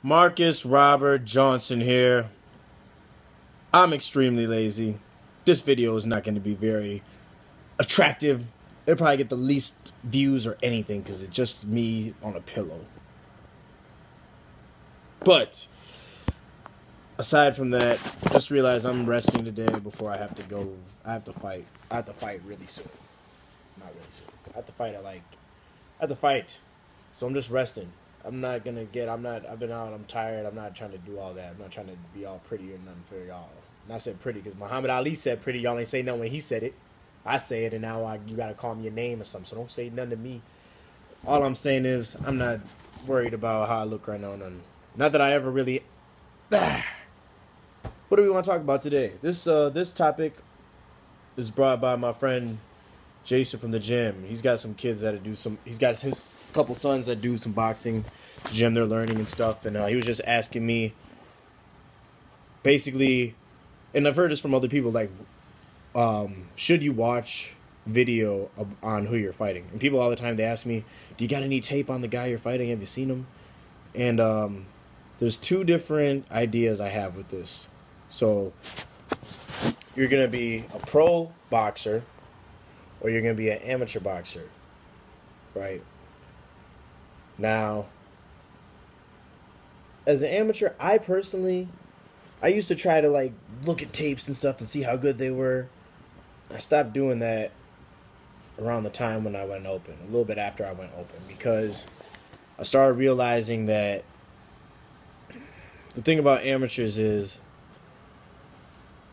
Marcus Robert Johnson here. I'm extremely lazy. This video is not going to be very attractive. It'll probably get the least views or anything because it's just me on a pillow. But aside from that, just realize I'm resting today before I have to go. I have to fight. I have to fight really soon. Not really soon. I have to fight at I have to fight. So I'm just resting. I've been out, I'm tired, I'm not trying to do all that. I'm not trying to be all pretty or nothing for y'all. And I said pretty because Muhammad Ali said pretty, y'all ain't say nothing when he said it. I say it, and now you gotta call me a name or something, so don't say nothing to me. All I'm saying is, I'm not worried about how I look right now, nothing. Not that I ever really... What do we want to talk about today? This topic is brought by my friend Jason from the gym. He's got some kids that do some. He's got his couple sons that do some boxing, gym. They're learning and stuff. And he was just asking me, basically, and I've heard this from other people, like, should you watch video on who you're fighting? And people all the time they ask me, do you got any tape on the guy you're fighting? Have you seen him? And there's two different ideas I have with this. So you're gonna be a pro boxer, or you're going to be an amateur boxer, right? Now, as an amateur, I used to try to, like, look at tapes and stuff and see how good they were. I stopped doing that around the time when I went open, a little bit after I went open, because I started realizing that the thing about amateurs is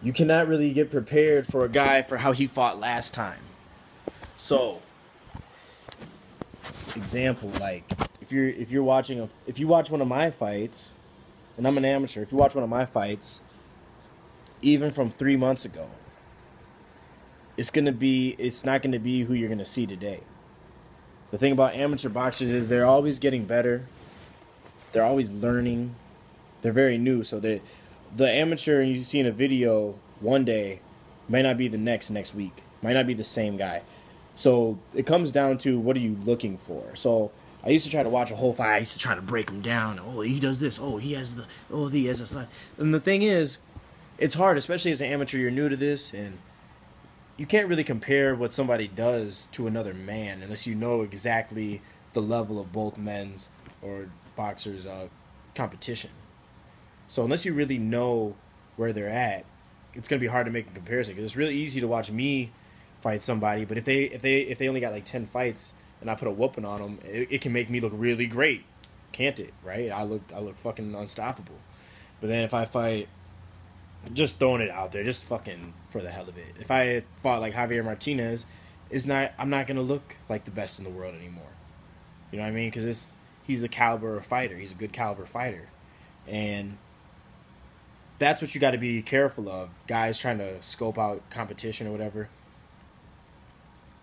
you cannot really get prepared for a guy for how he fought last time. So, example, like if you watch one of my fights, and I'm an amateur, if you watch one of my fights, even from 3 months ago, it's not gonna be who you're gonna see today. The thing about amateur boxers is they're always getting better, they're always learning, they're very new. So the amateur you see in a video one day might not be the next week, might not be the same guy. So it comes down to, what are you looking for? So I used to try to watch a whole fight. I used to try to break him down. Oh, he does this. Oh, he has a side. And the thing is, it's hard, especially as an amateur. You're new to this, and you can't really compare what somebody does to another man unless you know exactly the level of both men's or boxers' competition. So unless you really know where they're at, it's gonna be hard to make a comparison, because it's really easy to watch me fight somebody, but if they only got like 10 fights and I put a whooping on them, it can make me look really great, can't it? Right? I look fucking unstoppable. But then if I fight, just throwing it out there, just fucking for the hell of it, if I fought like Javier Martinez, I'm not gonna look like the best in the world anymore. You know what I mean? Because he's a caliber fighter. He's a good caliber fighter, and that's what you got to be careful of. Guys trying to scope out competition or whatever.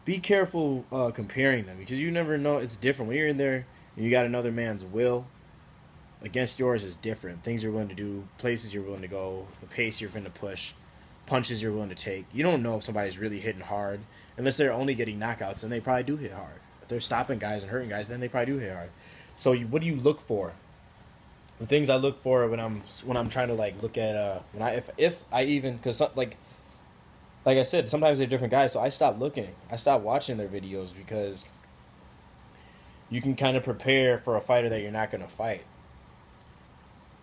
Be careful comparing them, because you never know. It's different when you're in there and you got another man's will against yours is different. Things you're willing to do, places you're willing to go, the pace you're going to push, punches you're willing to take. You don't know if somebody's really hitting hard unless they're only getting knockouts, and they probably do hit hard. If they're stopping guys and hurting guys, then they probably do hit hard. So what do you look for? The things I look for when I'm trying to, like, look at if I even, because like I said, sometimes they're different guys, so I stopped looking. I stopped watching their videos, because you can kind of prepare for a fighter that you're not going to fight.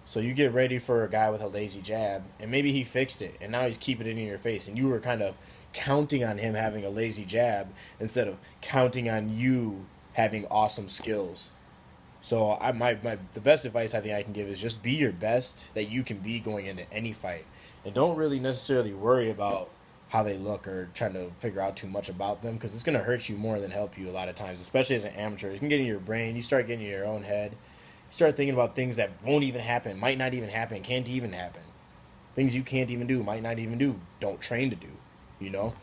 So you get ready for a guy with a lazy jab, and maybe he fixed it, and now he's keeping it in your face, and you were kind of counting on him having a lazy jab instead of counting on you having awesome skills. So the best advice I think I can give is just be your best that you can be going into any fight, and don't really necessarily worry about how they look or trying to figure out too much about them, because it's going to hurt you more than help you a lot of times, especially as an amateur. It can get in your brain. You start getting in your own head. You start thinking about things that won't even happen, might not even happen, can't even happen. Things you can't even do, might not even do, don't train to do, you know?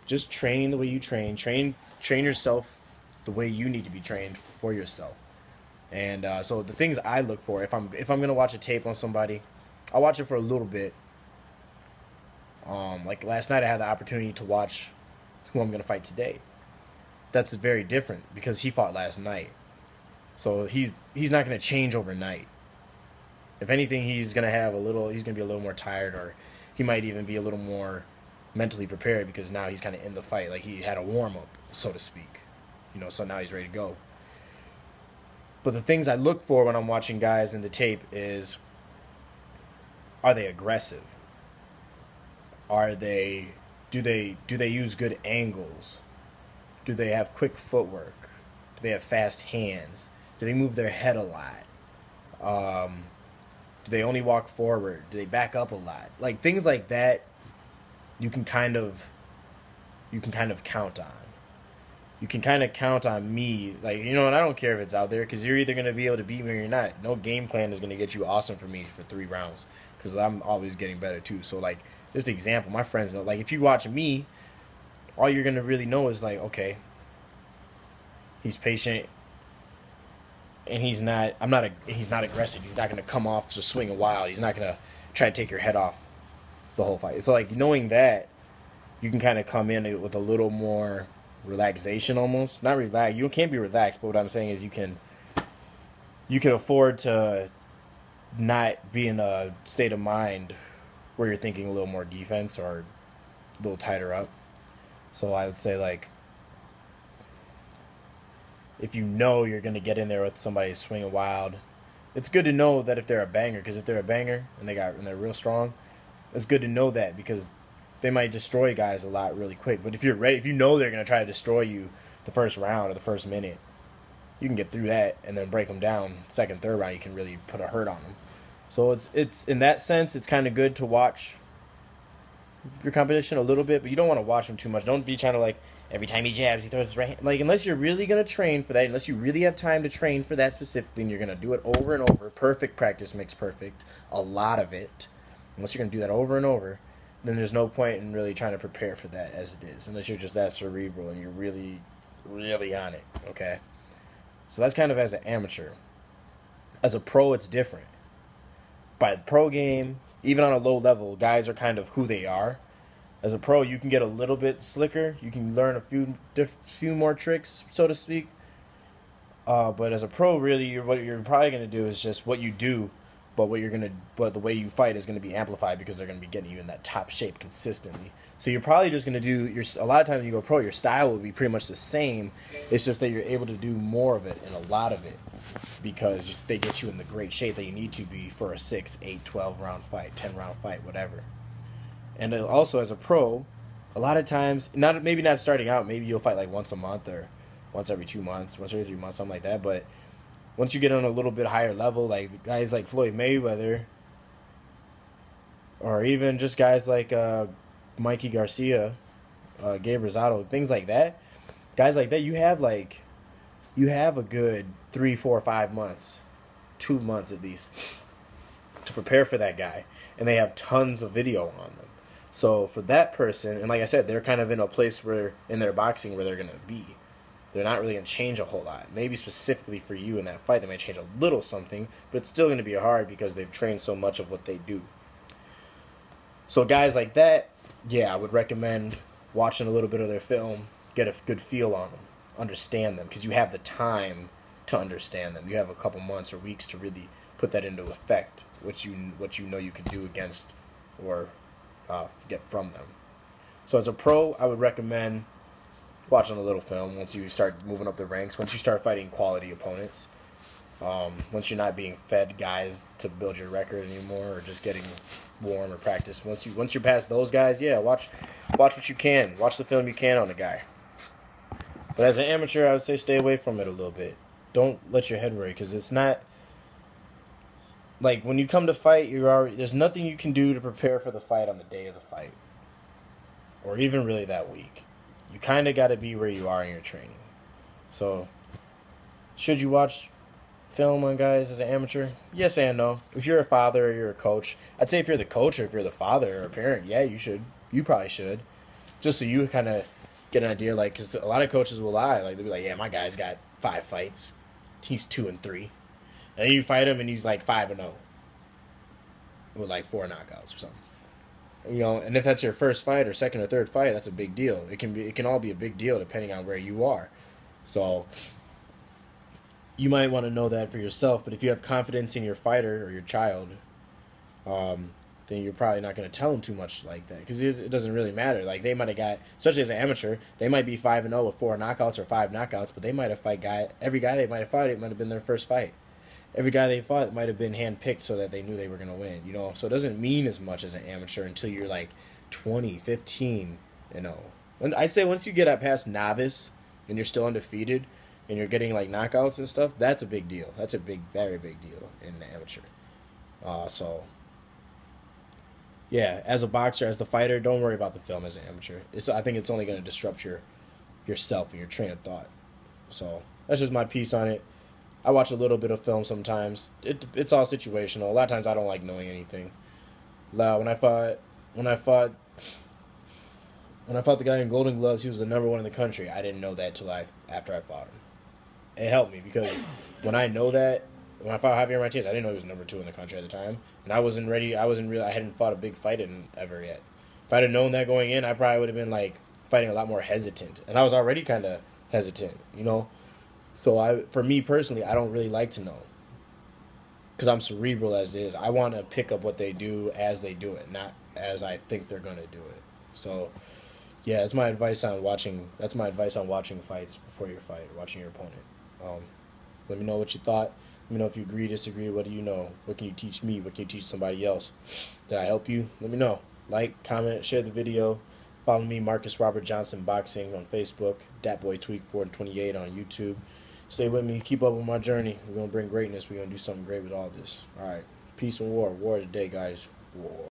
Just train the way you train. Train yourself the way you need to be trained for yourself. And so the things I look for, if I'm going to watch a tape on somebody, I'll watch it for a little bit. Like last night I had the opportunity to watch who I'm going to fight today. That's very different because he fought last night. So he's not going to change overnight. If anything, he's gonna be a little more tired, or he might even be a little more mentally prepared because now he's kind of in the fight. Like he had a warm up, so to speak. So now he's ready to go. But the things I look for when I'm watching guys in the tape is, are they aggressive? Are they do they use good angles? Do they have quick footwork? Do they have fast hands? Do they move their head a lot? Do they only walk forward? Do they back up a lot? Like things like that, you can kind of count on. You can kind of count on me, like, and I don't care if it's out there, because you're either going to be able to beat me or you're not. No game plan is going to get you awesome for me for 3 rounds, because I'm always getting better too. So, like, just an example, my friends know, like, if you watch me, all you're going to really know is, like, okay, he's patient, and he's not aggressive. He's not going to come off just swinging wild. He's not going to try to take your head off the whole fight. So, like, knowing that, you can kind of come in with a little more relaxation almost. Not relax. You can't be relaxed, but what I'm saying is you can afford to not be in a state of mind where you're thinking a little more defense or a little tighter up. So I would say, like, if you know you're going to get in there with somebody swinging wild, it's good to know that if they're a banger, because if they're a banger and they're real strong, it's good to know that, because they might destroy guys a lot really quick. But if you're ready, if you know they're going to try to destroy you the first round or the first minute, you can get through that and then break them down. Second, third round, you can really put a hurt on them. So it's in that sense, it's kind of good to watch your competition a little bit, but you don't want to watch them too much. Don't be trying to, like, every time he jabs, he throws his right hand. Like, unless you're really going to train for that, unless you really have time to train for that specifically, and you're going to do it over and over. Perfect practice makes perfect. A lot of it. Unless you're going to do that over and over, then there's no point in really trying to prepare for that as it is, unless you're just that cerebral and you're really, really on it, okay? So that's kind of as an amateur. As a pro, it's different. By the pro game, even on a low level, guys are kind of who they are. As a pro, you can get a little bit slicker. You can learn a few more tricks, so to speak. But as a pro, really, what you're probably going to do is just what you do, but the way you fight is going to be amplified, because they're going to be getting you in that top shape consistently. So you're probably just going to do a lot of times when you go pro, your style will be pretty much the same. It's just that you're able to do more of it and a lot of it, because they get you in the great shape that you need to be for a 6, 8, 12 round fight, 10 round fight, whatever. And also as a pro, a lot of times, maybe not starting out, maybe you'll fight like once a month or once every 2 months, once every 3 months, something like that. But once you get on a little bit higher level, like guys like Floyd Mayweather, or even just guys like Mikey Garcia, Gabe Rosado, things like that, guys like that, you have a good 3, 4, 5 months, 2 months at least, to prepare for that guy, and they have tons of video on them. So for that person, and like I said, they're kind of in a place where in their boxing where they're going to be. They're not really going to change a whole lot. Maybe specifically for you in that fight, they might change a little something, but it's still going to be hard because they've trained so much of what they do. So guys like that, yeah, I would recommend watching a little bit of their film, get a good feel on them, understand them, because you have the time to understand them. You have a couple months or weeks to really put that into effect, what you know you can do against or get from them. So as a pro, I would recommend watching a little film once you start moving up the ranks, once you start fighting quality opponents, once you're not being fed guys to build your record anymore, or just getting warm or practice. Once you're past those guys, yeah, watch what you can. Watch the film you can on a guy. But as an amateur, I would say stay away from it a little bit. Don't let your head worry, because it's not like when you come to fight, there's nothing you can do to prepare for the fight on the day of the fight, or even really that week. You kind of got to be where you are in your training. So, should you watch film on guys as an amateur? Yes and no. If you're a father or you're a coach, I'd say if you're the coach or if you're the father or a parent, yeah, you should. You probably should. Just so you kind of get an idea, like, because a lot of coaches will lie. Like, they'll be like, yeah, my guy's got 5 fights. He's 2-3. And then you fight him and he's like 5-0. With like 4 knockouts or something. And if that's your first fight or second or third fight, that's a big deal. It can all be a big deal depending on where you are. So you might want to know that for yourself. But if you have confidence in your fighter or your child, then you're probably not going to tell them too much like that because it doesn't really matter. Like they might have got, especially as an amateur, they might be 5-0 with 4 knockouts or 5 knockouts, but they might have every guy they might have fought, it might have been their first fight. Every guy they fought might have been handpicked so that they knew they were going to win, you know? So it doesn't mean as much as an amateur until you're like 20, 15, you know. I'd say once you get up past novice and you're still undefeated and you're getting like knockouts and stuff, that's a big deal. That's a big, very big deal in the amateur. So yeah, as a boxer, as the fighter, don't worry about the film as an amateur. I think it's only going to disrupt yourself and your train of thought. So that's just my piece on it. I watch a little bit of film sometimes. It's all situational. A lot of times I don't like knowing anything. When I fought when I fought when I fought the guy in Golden Gloves, he was the #1 in the country. I didn't know that till after I fought him. It helped me because when I know that, when I fought Javier Martinez, I didn't know he was #2 in the country at the time, and I wasn't ready. I hadn't fought a big fight ever yet. If I'd have known that going in, I probably would have been like fighting a lot more hesitant, and I was already kind of hesitant, you know. So for me personally, I don't really like to know because I'm cerebral as it is. I want to pick up what they do as they do it, not as I think they're gonna do it. So yeah, that's my advice on watching. That's my advice on watching fights before your fight, watching your opponent. Um, Let me know what you thought. Let me know if you agree, disagree. What do you know? What can you teach me? What can you teach somebody else? Did I help you? Let me know. Like, comment, share the video. Follow me, Marcus Robert Johnson Boxing on Facebook. DatBoyTweak428 on YouTube. Stay with me. Keep up with my journey. We're going to bring greatness. We're going to do something great with all this. All right. Peace and war. War today, guys. War.